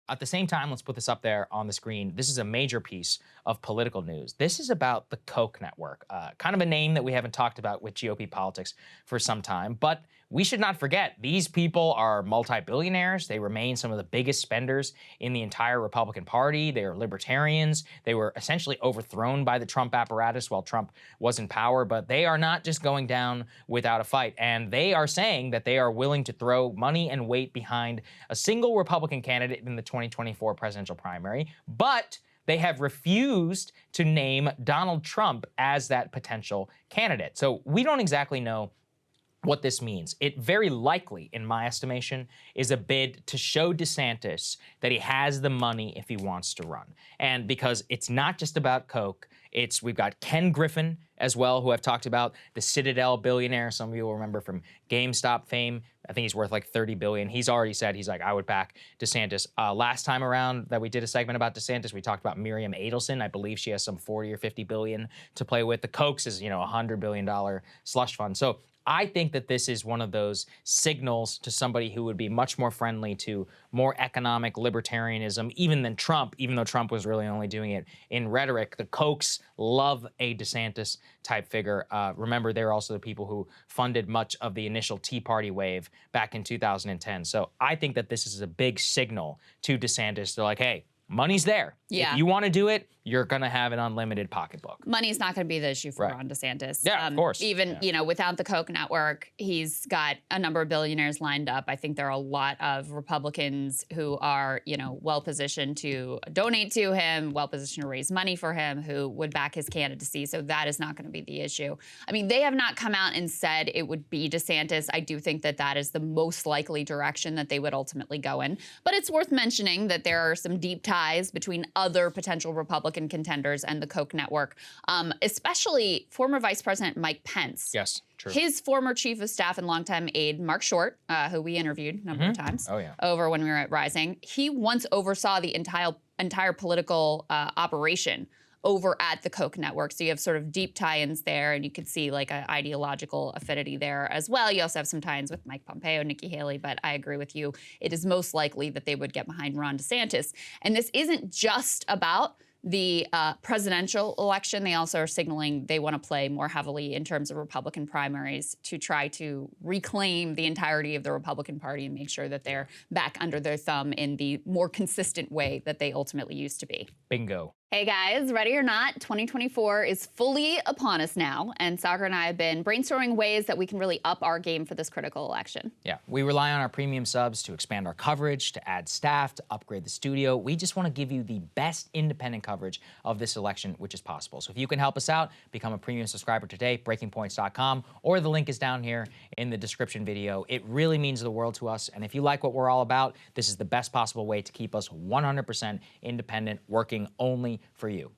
At the same time, let's put this up there on the screen. This is a major piece of political news. This is about the Koch network, kind of a name that we haven't talked about with GOP politics for some time. But we should not forget, these people are multi-billionaires. They remain some of the biggest spenders in the entire Republican Party. They are libertarians. They were essentially overthrown by the Trump apparatus while Trump was in power. But they are not just going down without a fight. And they are saying that they are willing to throw money and weight behind a single Republican candidate in the 2024 presidential primary. But they have refused to name Donald Trump as that potential candidate. So we don't exactly know what this means. It very likely, in my estimation, is a bid to show DeSantis that he has the money if he wants to run. And because it's not just about Koch, we've got Ken Griffin as well, who I've talked about, the Citadel billionaire. Some of you will remember from GameStop fame. I think he's worth like $30 billion. He's already said, he's like, I would back DeSantis. Last time around that we did a segment about DeSantis, we talked about Miriam Adelson. I believe she has some 40 or 50 billion to play with. The Koch's is, $100 billion slush fund. So I think that this is one of those signals to somebody who would be much more friendly to more economic libertarianism, even than Trump, even though Trump was really only doing it in rhetoric. The Kochs love a DeSantis type figure. Remember, they're also the people who funded much of the initial Tea Party wave back in 2010. So I think that this is a big signal to DeSantis. They're like, hey, money's there. Yeah. If you want to do it, you're going to have an unlimited pocketbook. Money's not going to be the issue for Ron DeSantis. Yeah, of course. Even, without the Koch network, he's got a number of billionaires lined up. I think there are a lot of Republicans who are, well-positioned to donate to him, well-positioned to raise money for him, who would back his candidacy. So that is not going to be the issue. I mean, they have not come out and said it would be DeSantis. I do think that that is the most likely direction that they would ultimately go in. But it's worth mentioning that there are some deep ties between other potential Republican contenders and the Koch network, especially former Vice President Mike Pence. Yes, true. His former chief of staff and longtime aide, Mark Short, who we interviewed a number of times over when we were at Rising, he once oversaw the entire political operation over at the Koch network. So you have sort of deep tie-ins there, and you could see like an ideological affinity there as well. You also have some tie-ins with Mike Pompeo, Nikki Haley, but I agree with you. It is most likely that they would get behind Ron DeSantis. And this isn't just about the presidential election. They also are signaling they want to play more heavily in terms of Republican primaries to try to reclaim the entirety of the Republican Party and make sure that they're back under their thumb in the more consistent way that they ultimately used to be. Bingo. Hey guys, ready or not, 2024 is fully upon us now, and Saagar and I have been brainstorming ways that we can really up our game for this critical election. Yeah, we rely on our premium subs to expand our coverage, to add staff, to upgrade the studio. We just want to give you the best independent coverage of this election, which is possible. So if you can help us out, become a premium subscriber today, breakingpoints.com, or the link is down here in the description video. It really means the world to us, and if you like what we're all about, this is the best possible way to keep us 100% independent, working only for you.